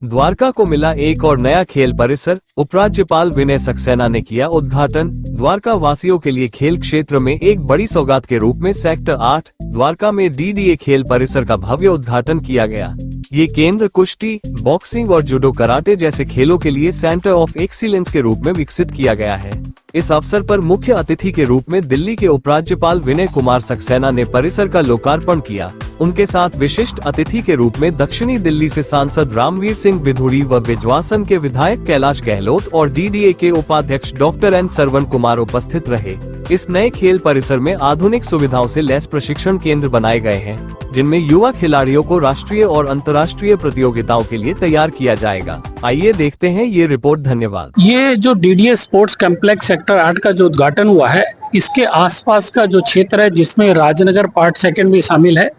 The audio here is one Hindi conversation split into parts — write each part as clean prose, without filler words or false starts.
द्वारका को मिला एक और नया खेल परिसर। उपराज्यपाल विनय सक्सेना ने किया उद्घाटन। द्वारका वासियों के लिए खेल क्षेत्र में एक बड़ी सौगात के रूप में सेक्टर 8 द्वारका में डीडीए खेल परिसर का भव्य उद्घाटन किया गया। ये केंद्र कुश्ती, बॉक्सिंग और जूडो कराटे जैसे खेलों के लिए सेंटर ऑफ एक्सीलेंस के रूप में विकसित किया गया है। इस अवसर पर मुख्य अतिथि के रूप में दिल्ली के उपराज्यपाल विनय कुमार सक्सेना ने परिसर का लोकार्पण किया। उनके साथ विशिष्ट अतिथि के रूप में दक्षिणी दिल्ली से सांसद रामवीर सिंह बिधूड़ी व बिजवासन के विधायक कैलाश गहलोत और डीडीए के उपाध्यक्ष डॉक्टर एन सरवण कुमार उपस्थित रहे। इस नए खेल परिसर में आधुनिक सुविधाओं से लैस प्रशिक्षण केंद्र बनाए गए हैं, जिनमें युवा खिलाड़ियों को राष्ट्रीय और अंतर्राष्ट्रीय प्रतियोगिताओं के लिए तैयार किया जाएगा। आइए देखते हैं ये रिपोर्ट। धन्यवाद। ये जो डीडीए स्पोर्ट्स कॉम्प्लेक्स सेक्टर 8 का जो उद्घाटन हुआ है, इसके आसपास का जो क्षेत्र है जिसमें राजनगर पार्ट सेकंड भी शामिल है,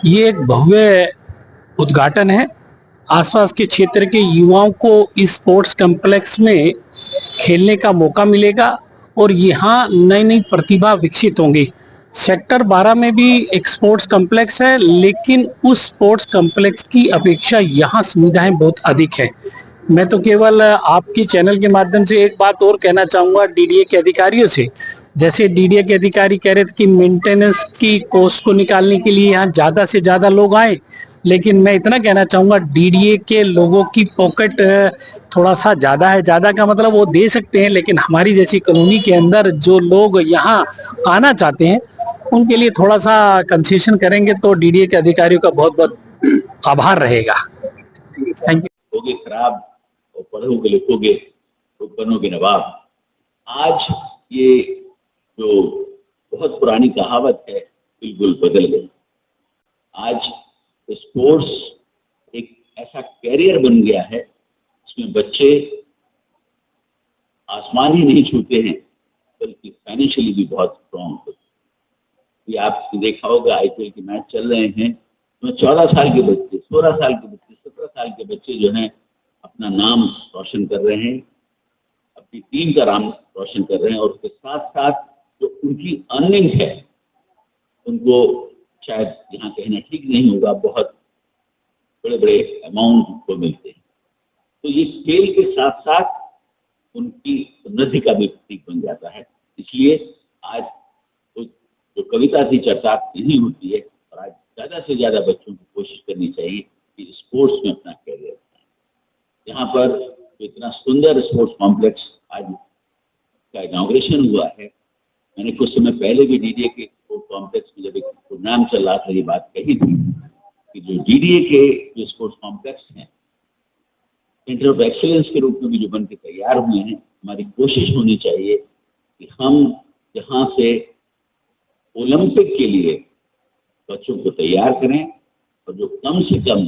ये एक भव्य उद्घाटन है। आसपास के क्षेत्र के युवाओं को इस स्पोर्ट्स कॉम्प्लेक्स में खेलने का मौका मिलेगा और यहाँ नई नई प्रतिभा विकसित होंगी। सेक्टर 12 में भी एक स्पोर्ट्स कॉम्प्लेक्स है, लेकिन उस स्पोर्ट्स कॉम्प्लेक्स की अपेक्षा यहाँ सुविधाएं बहुत अधिक है। मैं तो केवल आपके चैनल के माध्यम से एक बात और कहना चाहूँगा डीडीए के अधिकारियों से। जैसे डीडीए के अधिकारी कह रहे थे कि मेंटेनेंस की कॉस्ट को निकालने के लिए यहाँ ज़्यादा से ज़्यादा लोग आए, लेकिन मैं इतना कहना चाहूँगा डीडीए के लोगों की पॉकेट थोड़ा सा ज़्यादा है। ज़्यादा का मतलब वो दे सकते हैं, लेकिन हमारी जैसी कॉलोनी के अंदर जो लोग यहाँ आना चाहते हैं उनके लिए थोड़ा सा कंसेशन करेंगे तो डीडीए के अधिकारियों का बहुत बहुत आभार रहेगा। Thank you. होगे खराब और पढ़ोगे लिखोगे तो बनोगे नवाब। आज ये जो बहुत पुरानी कहावत है बिल्कुल बदल गई। आज स्पोर्ट्स एक ऐसा कैरियर बन गया है जिसमें बच्चे आसमान ही नहीं छूते हैं बल्कि फाइनेंशियली भी बहुत स्ट्रॉन्ग होते हैं। ये आपने देखा होगा आईपीएल के मैच चल रहे हैं तो 14 साल के बच्चे, 16 साल के बच्चे, 17 साल के बच्चे जो हैं अपना नाम रोशन कर रहे हैं, अपनी टीम का नाम रोशन कर रहे हैं और उसके साथ साथ जो उनकी अर्निंग है उनको शायद यहाँ कहना ठीक नहीं होगा, बहुत बड़े बड़े अमाउंट को मिलते हैं। तो ये खेल के साथ साथ उनकी उन्नति का भी प्रतीक बन जाता है। इसलिए आज जो कविता थी चर्चा नहीं होती है और आज ज़्यादा से ज़्यादा बच्चों को कोशिश करनी चाहिए कि स्पोर्ट्स में अपना कैरियर बनाएं। यहाँ पर इतना सुंदर स्पोर्ट्स कॉम्प्लेक्स आज का इनॉग्रेशन हुआ है। मैंने कुछ समय पहले भी डीडीए के स्पोर्ट्स कॉम्प्लेक्स में जब एक प्रोग्राम चल रहा था ये बात कही थी कि जो डीडीए के जो स्पोर्ट्स कॉम्प्लेक्स हैं सेंटर ऑफ एक्सीलेंस के रूप में भी जो बन के तैयार हुए हैं, हमारी कोशिश होनी चाहिए कि हम यहाँ से ओलंपिक के लिए बच्चों को तैयार करें और जो कम से कम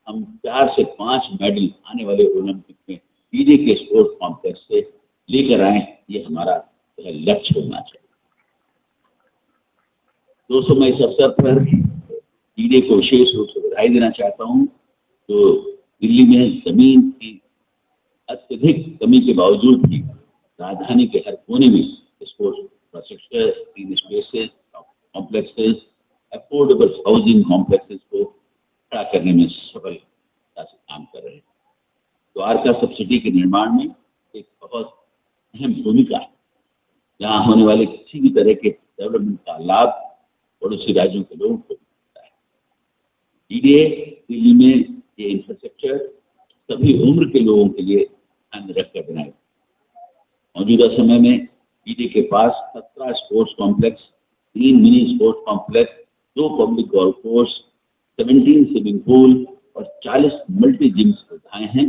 हम 4 से 5 मेडल आने वाले ओलंपिक में डीडीए के स्पोर्ट्स कॉम्प्लेक्स से लेकर आए, ये हमारा लक्ष्य होना चाहिए। दोस्तों, मैं इस अवसर पर डीडीए को विशेष रूप से बधाई देना चाहता हूँ। तो दिल्ली में जमीन की अत्यधिक कमी के बावजूद भी राजधानी के हर कोने में sports infrastructure, green spaces, complexes, affordable housing complexes को खड़ा करने में सफलता से काम कर रहे हैं। द्वारका सब्सिडी के निर्माण में एक बहुत अहम भूमिका है। यहाँ होने वाले किसी भी तरह के डेवलपमेंट का लाभ पड़ोसी राज्यों के लोगों को मिलता है। डीडीए दिल्ली में ये इंफ्रास्ट्रक्चर सभी उम्र के लोगों के लिए ध्यान रखकर बनाए। मौजूदा समय में डीडीए के पास 17 sports complex, 3 mini sports complex, 2 public golf course, 17 swimming pool और 40 मल्टी जिम सुविधाएं हैं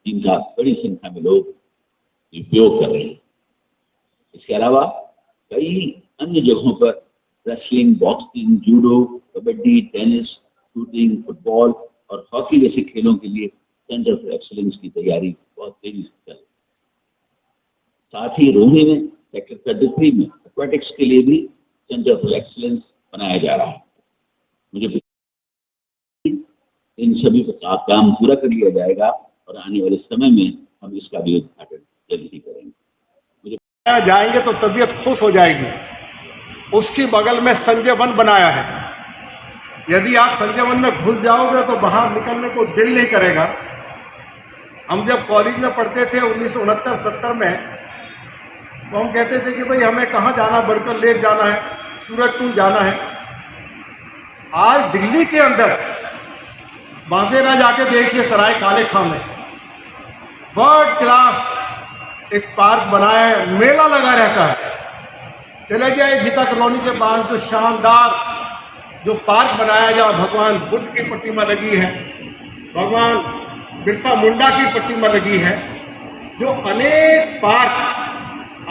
जिनका बड़ी संख्या में लोग उपयोग कर रहे हैं। इसके अलावा कई अन्य जगहों पर wrestling, boxing, judo, kabaddi, tennis, shooting, football और हॉकी जैसे खेलों के लिए सेंटर ऑफ एक्सीलेंस की तैयारी बहुत तेजी से चल रही है। साथ ही रोहिणी में सेक्टर 33 में एक्वेटिक्स के लिए भी सेंटर ऑफ एक्सीलेंस बनाया जा रहा है। मुझे इन सभी का काम पूरा कर लिया जाएगा और आने वाले समय में हम इसका भी उद्घाटन जल्द ही करेंगे। जाएंगे तो तबीयत खुश हो जाएगी। उसके बगल में संजय वन बनाया है। यदि आप संजय वन में घुस जाओगे तो बाहर निकलने को दिल नहीं करेगा। हम जब कॉलेज में पढ़ते थे 1969-70 में, तो हम कहते थे कि भाई हमें कहाँ जाना, बड़कर लेक जाना है, सूरजकुंड जाना है। आज दिल्ली के अंदर बांसेरा जाके देखिए, सराय काले खां में वर्ल्ड क्लास एक पार्क बनाया है, मेला लगा रहता है। चले जाए गीता कॉलोनी के पास जो शानदार जो पार्क बनाया, जहाँ भगवान बुद्ध की प्रतिमा लगी है, भगवान बिरसा मुंडा की प्रतिमा लगी है, जो अनेक पार्क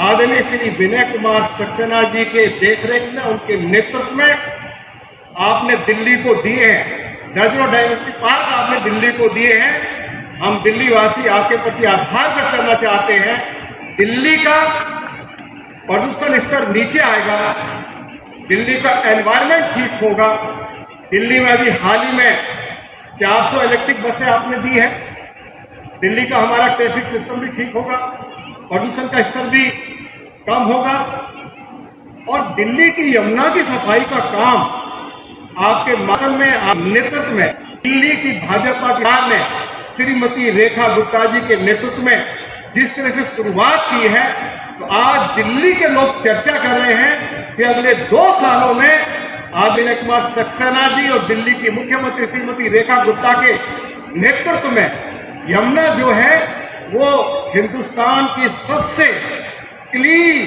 आदरणीय श्री विनय कुमार सक्सेना जी के देखरेख में, उनके नेतृत्व में आपने दिल्ली को दिए हैं। दर्जनों डायवर्सिटी पार्क आपने दिल्ली को दिए हैं। हम दिल्ली वासी आपके प्रति आभार व्यक्त करना चाहते हैं। दिल्ली का प्रदूषण स्तर नीचे आएगा, दिल्ली का एनवायरनमेंट ठीक होगा। दिल्ली में अभी हाल ही में 400 इलेक्ट्रिक बसें आपने दी है। दिल्ली का हमारा ट्रैफिक सिस्टम भी ठीक होगा, प्रदूषण का स्तर भी कम होगा, और दिल्ली की यमुना की सफाई का काम आपके माध्यम में, आप नेतृत्व में, दिल्ली की भाजपा की सरकार ने श्रीमती रेखा गुप्ता जी के नेतृत्व में जिस तरह से शुरुआत की है, तो आज दिल्ली के लोग चर्चा कर रहे हैं कि अगले 2 सालों में विनय कुमार सक्सेना जी और दिल्ली की मुख्यमंत्री श्रीमती रेखा गुप्ता के नेतृत्व में यमुना जो है वो हिंदुस्तान की सबसे क्लीन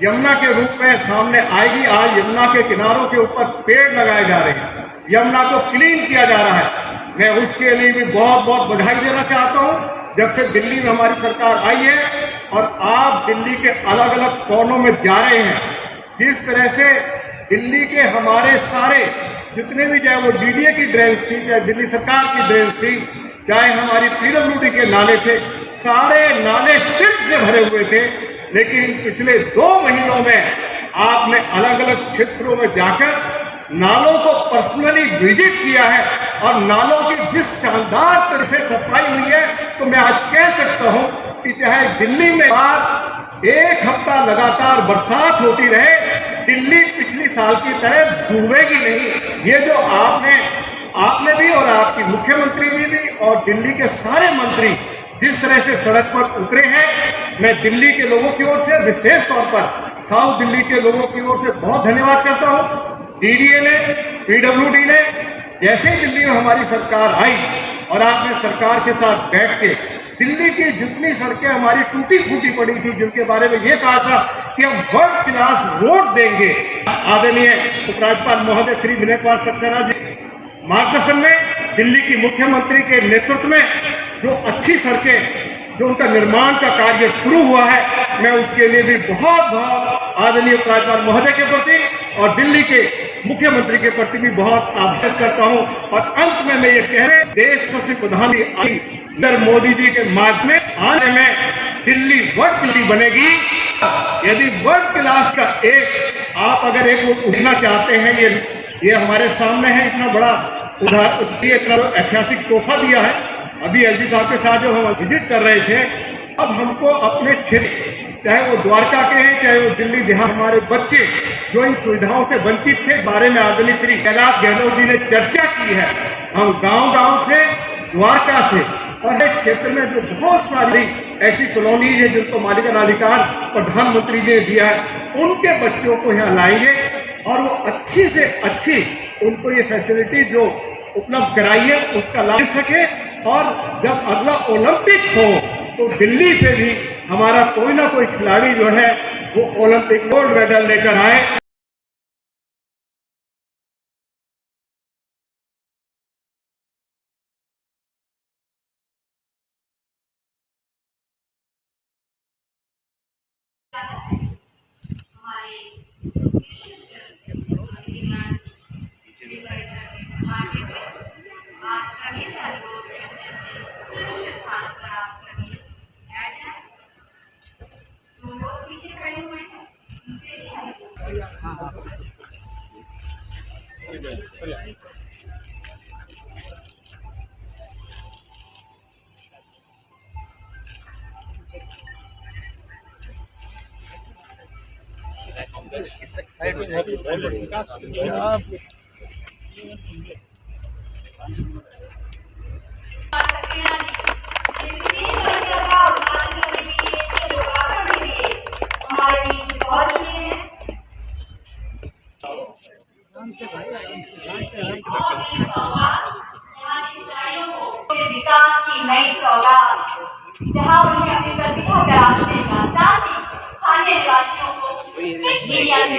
यमुना के रूप में सामने आएगी। आज यमुना के किनारों के ऊपर पेड़ लगाए जा रहे हैं, यमुना को क्लीन किया जा रहा है। मैं उसके लिए भी बहुत बहुत बधाई देना चाहता हूँ। जब से दिल्ली में हमारी सरकार आई है और आप दिल्ली के अलग अलग कोनों में जा रहे हैं, जिस तरह से दिल्ली के हमारे सारे जितने भी, चाहे वो डीडीए की ड्रेन्स थी, चाहे दिल्ली सरकार की ड्रेन्स थी, चाहे हमारी पीडब्ल्यूडी के नाले थे, सारे नाले सिल्ट से भरे हुए थे। लेकिन पिछले 2 महीनों में आपने अलग अलग क्षेत्रों में जाकर नालों को पर्सनली विजिट किया है, और नालों की जिस शानदार तरह से सफाई हुई है, तो मैं आज कह सकता हूं कि चाहे दिल्ली में बाद 1 हफ्ता लगातार बरसात होती रहे, दिल्ली पिछली साल की तरह डूबेगी नहीं। ये जो आपने भी और आपकी मुख्यमंत्री जी भी और दिल्ली के सारे मंत्री जिस तरह से सड़क पर उतरे हैं, मैं दिल्ली के लोगों की ओर से, विशेष तौर पर साउथ दिल्ली के लोगों की ओर से बहुत धन्यवाद करता हूं। डीडीए ने, पीडब्ल्यूडी ने, जैसे ही दिल्ली में हमारी सरकार आई और आपने सरकार के साथ बैठ के दिल्ली की जितनी सड़कें हमारी टूटी फूटी पड़ी थी, जिनके बारे में ये कहा था कि हम वर्ल्ड क्लास रोड देंगे, आदरणीय उपराज्यपाल महोदय श्री विनय कुमार सक्सेना जी मार्गदर्शन में, दिल्ली की मुख्यमंत्री के नेतृत्व में जो अच्छी सड़कें, जो उनका निर्माण का कार्य शुरू हुआ है, मैं उसके लिए भी बहुत बहुत आदरणीय उपराज्यपाल महोदय के प्रति और दिल्ली के मुख्यमंत्री के प्रति भी बहुत आभार करता हूं। और अंत में मैं ये कह रहे, देश सबसे प्रधानमंत्री नरेंद्र मोदी जी के मार्ग में आने में दिल्ली वर्ल्ड क्लास बनेगी। यदि वर्ल्ड क्लास का आप अगर एक उठना चाहते हैं, ये हमारे सामने है, इतना बड़ा इतना ऐतिहासिक तोहफा दिया है। अभी एलजी साहब के साथ जब हम विजिट कर रहे थे, अब हमको अपने क्षेत्र, चाहे वो द्वारका के हैं, चाहे वो दिल्ली, जहाँ हमारे बच्चे जो इन सुविधाओं से वंचित थे, बारे में आदरणीय श्री कैलाश गहलोत जी ने चर्चा की है। हम गांव-गांव से, द्वारका से और एक क्षेत्र में जो बहुत सारी ऐसी कॉलोनीज है जिनको मालिकाना अधिकार प्रधानमंत्री जी ने दिया है, उनके बच्चों को यहाँ लाएंगे और वो अच्छी से अच्छी उनको ये फैसिलिटी जो उपलब्ध कराई है उसका लाभ सके। और जब अगला ओलंपिक हो तो दिल्ली से भी हमारा कोई ना कोई खिलाड़ी जो है वो ओलंपिक गोल्ड मेडल लेकर आए। नई सौगात, जहां उन्हें अपनी प्रतिभा तराशने का, साथ ही स्थानीय निवासियों को मीडिया से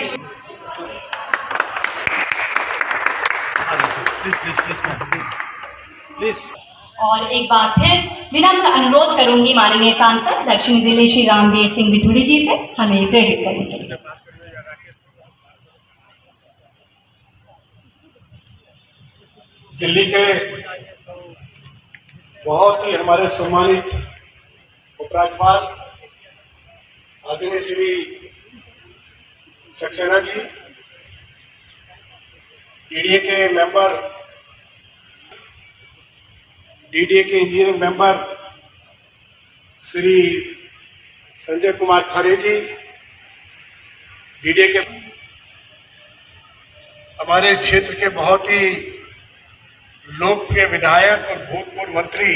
और एक बार फिर विनम्र अनुरोध करूंगी माननीय सांसद दक्षिणी दिल्ली श्री रामवीर सिंह बिथुड़ी जी से हमें प्रेरित करने के लिए। दिल्ली के बहुत ही हमारे सम्मानित उपराज्यपाल आदरणीय श्री सक्सेना जी, डीडीए के मेंबर, डीडीए के इंजीनियरिंग मेंबर श्री संजय कुमार खरे जी, डीडीए के हमारे क्षेत्र के बहुत ही लोकप्रिय विधायक और भूतपूर्व मंत्री